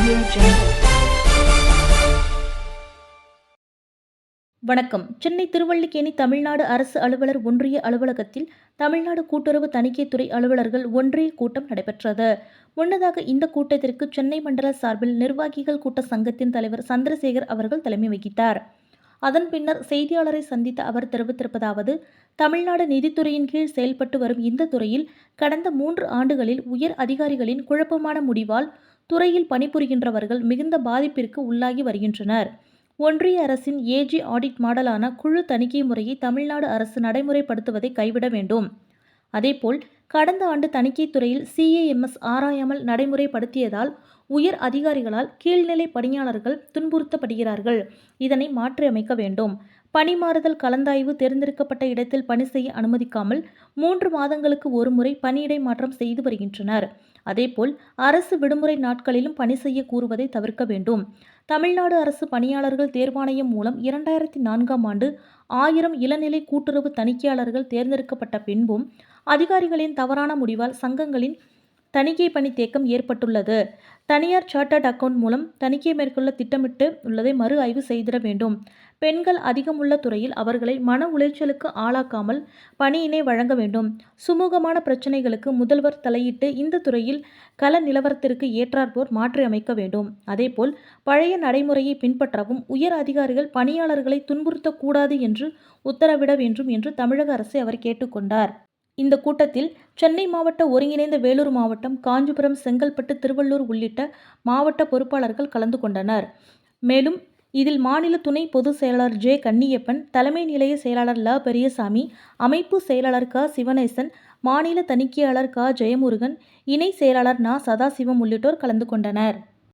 Audio Jungle. வணக்கம். சென்னை திருவல்லிக்கேணி தமிழ்நாடு அரசு அலுவலர் ஒன்றிய அலுவலகத்தில் தமிழ்நாடு கூட்டுறவு தணிக்கைத்துறை அலுவலர்கள் ஒன்றிய கூட்டம் நடைபெற்றது. முன்னதாக இந்த கூட்டத்திற்கு சென்னை மண்டல சார்பில் நிர்வாகிகள் கூட்ட சங்கத்தின் தலைவர் சந்திரசேகர் அவர்கள் தலைமை வகித்தார். அதன் பின்னர் செய்தியாளரை சந்தித்த அவர் தெரிவித்திருப்பதாவது: தமிழ்நாடு நிதித்துறையின் கீழ் செயல்பட்டு வரும் இந்த துறையில் கடந்த 3 ஆண்டுகளில் உயர் அதிகாரிகளின் குழப்பமான முடிவால் துறையில் பணிபுரிகின்றவர்கள் மிகுந்த பாதிப்பிற்கு உள்ளாகி வருகின்றனர். ஒன்றிய அரசின் ஏஜி ஆடிட் மாடலான குழு தணிக்கை முறையை தமிழ்நாடு அரசு நடைமுறைப்படுத்துவதை கைவிட வேண்டும். அதேபோல் கடந்த ஆண்டு தணிக்கைத் துறையில் CAMS ஆராயாமல் நடைமுறைப்படுத்தியதால் உயர் அதிகாரிகளால் கீழ்நிலை பணியாளர்கள் துன்புறுத்தப்படுகிறார்கள். இதனை மாற்றியமைக்க வேண்டும். பணிமாறுதல் கலந்தாய்வு தேர்ந்தெடுக்கப்பட்ட இடத்தில் பணி செய்ய அனுமதிக்காமல் 3 மாதங்களுக்கு ஒருமுறை பணியிடை மாற்றம் செய்து வருகின்றனர். அதேபோல் அரசு விடுமுறை நாட்களிலும் பணி செய்ய கூறுவதை தவிர்க்க வேண்டும். தமிழ்நாடு அரசு பணியாளர்கள் தேர்வாணையம் மூலம் 2004ஆம் ஆண்டு 1000 இளநிலை கூட்டுறவு தணிக்கையாளர்கள் தேர்ந்தெடுக்கப்பட்ட பின்பும் அதிகாரிகளின் தவறான முடிவால் சங்கங்களின் தணிக்கை பணி தேக்கம் ஏற்பட்டுள்ளது. தனியார் சார்ட்டர்ட் அக்கவுண்ட் மூலம் தணிக்கை மேற்கொள்ள திட்டமிட்டு உள்ளதை மறு ஆய்வு செய்திட வேண்டும். பெண்கள் அதிகம் உள்ள துறையில் அவர்களை மன உளைச்சலுக்கு ஆளாக்காமல் பணியினை வழங்க வேண்டும். சுமூகமான பிரச்சினைகளுக்கு முதல்வர் தலையிட்டு இந்த துறையில் கள நிலவரத்திற்கு ஏற்றாற்போர் மாற்றி அமைக்க வேண்டும். அதேபோல் பழைய நடைமுறையை பின்பற்றவும் உயர் அதிகாரிகள் பணியாளர்களை துன்புறுத்தக்கூடாது என்று உத்தரவிட வேண்டும் என்று தமிழக அரசை அவர் கேட்டுக்கொண்டார். இந்த கூட்டத்தில் சென்னை மாவட்ட ஒருங்கிணைந்த வேலூர் மாவட்டம், காஞ்சிபுரம், செங்கல்பட்டு, திருவள்ளூர் உள்ளிட்ட மாவட்ட பொறுப்பாளர்கள் கலந்து கொண்டனர். மேலும் இதில் மாநில துணை பொதுச் செயலாளர் ஜே. கன்னியப்பன், தலைமை நிலைய செயலாளர் ல. பெரியசாமி, அமைப்பு செயலாளர் க. சிவனேசன், மாநில தணிக்கையாளர் க. ஜெயமுருகன், இணை செயலாளர் ந. சதாசிவம் உள்ளிட்டோர் கலந்து கொண்டனர்.